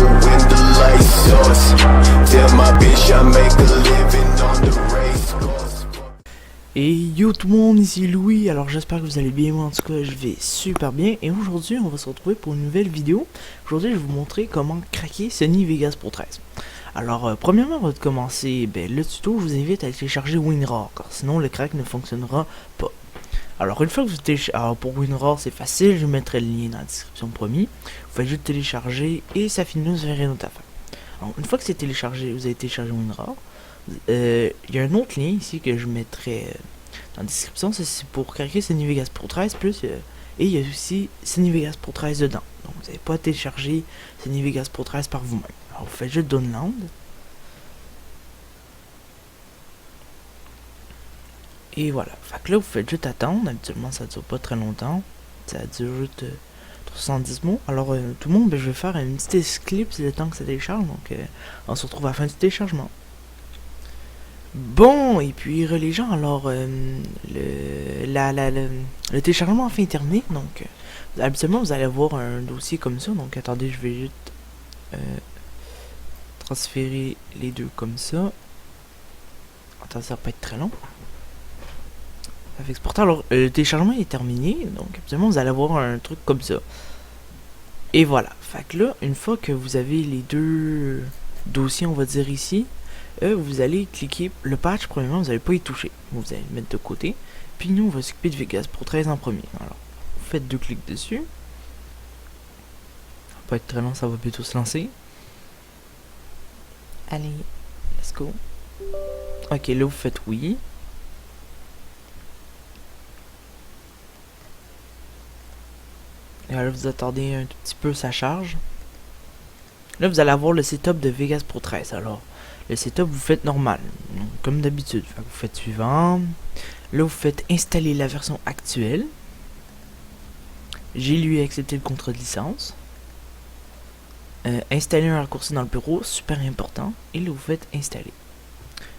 when the lights off. Tell my bitch I make a living on the race course. Et yo tout le monde, ici Louis, alors j'espère que vous allez bien, moi en tout cas je vais super bien. Et aujourd'hui on va se retrouver pour une nouvelle vidéo. Aujourd'hui je vais vous montrer comment craquer Sony Vegas Pro 13. Alors premièrement avant de commencer le tuto, je vous invite à télécharger WinRAR, car sinon le crack ne fonctionnera pas. Alors une fois que vous téléchargez, pour WinRAR c'est facile, je mettrai le lien dans la description promis. Vous faites juste télécharger et ça finit, vous n'avez rien d'autre à faire. Alors une fois que c'est téléchargé, vous avez téléchargé WinRAR. Il y a un autre lien ici que je mettrai dans la description, c'est pour craquer Sony Vegas Pro 13 plus et il y a aussi Sony Vegas Pro 13 dedans. Donc vous n'avez pas à télécharger Sony Vegas Pro 13 par vous-même. Alors vous faites juste download. Et voilà. Fait que là vous faites juste attendre. Habituellement ça dure pas très longtemps. Ça dure juste 70 mots. Alors tout le monde, je vais faire une petite clip, c'est le temps que ça télécharge. Donc on se retrouve à la fin du téléchargement. Bon, et puis les gens, alors le téléchargement enfin est terminé, donc habituellement vous allez avoir un dossier comme ça, donc attendez, je vais juste transférer les deux comme ça. Attends, ça va pas être très long. Ça fait exporter, alors le téléchargement est terminé, donc habituellement vous allez avoir un truc comme ça. Et voilà, fait que là, une fois que vous avez les deux dossiers, on va dire ici, vous allez cliquer le patch. Premièrement vous n'allez pas y toucher, vous allez le mettre de côté, puis nous on va s'occuper de Vegas Pro 13 en premier. Alors vous faites deux clics dessus, ça va pas être très long, ça va bientôt se lancer. Allez, let's go. Ok, là vous faites oui. Et là vous attendez un tout petit peu, ça charge. Là vous allez avoir le setup de Vegas Pro 13. Alors le setup vous faites normal, donc, comme d'habitude. Vous faites suivant. Là vous faites installer la version actuelle. J'ai lui accepté le contrat de licence. Installer un raccourci dans le bureau, super important. Et là vous faites installer.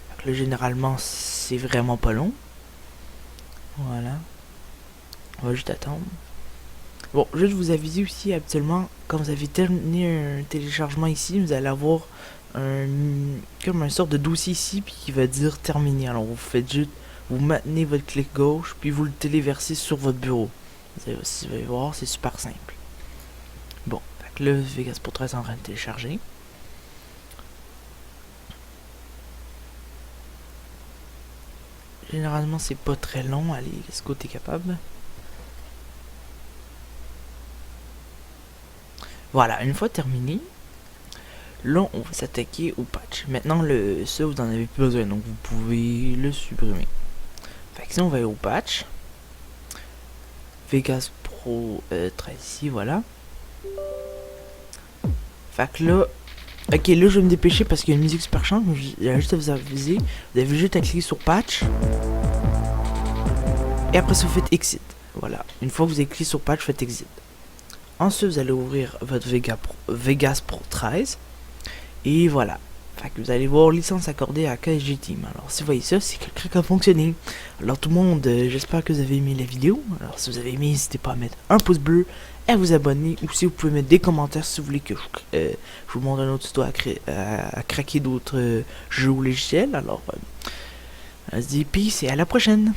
Donc, là généralement c'est vraiment pas long. Voilà. On va juste attendre. Bon, juste vous aviser aussi, habituellement, quand vous avez terminé un téléchargement ici, vous allez avoir comme un sorte de dossier ici, puis qui va dire terminé. Alors vous faites juste, vous maintenez votre clic gauche, puis vous le téléversez sur votre bureau. Vous allez voir, c'est super simple. Bon, fait que là, Vegas Pro 13 est en train de télécharger. Généralement, c'est pas très long. Allez, est-ce que t'es capable? Voilà, une fois terminé, là on va s'attaquer au patch. Maintenant ça vous en avez plus besoin, donc vous pouvez le supprimer. Fait que si on va au patch, Vegas Pro 13 ici, voilà. Fait que là, ok, là je vais me dépêcher parce qu'il y a une musique super chante, mais j'ai juste à vous aviser, vous avez juste à cliquer sur patch. Et après ça vous faites exit. Voilà, une fois que vous avez cliqué sur patch, vous faites exit. Ensuite, vous allez ouvrir votre Vegas Pro 13. Et voilà. Fait que vous allez voir licence accordée à KSG Team. Alors, si vous voyez ça, c'est que le crack a fonctionné. Alors, tout le monde, j'espère que vous avez aimé la vidéo. Alors, si vous avez aimé, n'hésitez pas à mettre un pouce bleu, à vous abonner. Ou si vous pouvez mettre des commentaires si vous voulez que je vous montre un autre tuto à craquer d'autres jeux ou logiciels. Alors, on se dit peace et à la prochaine.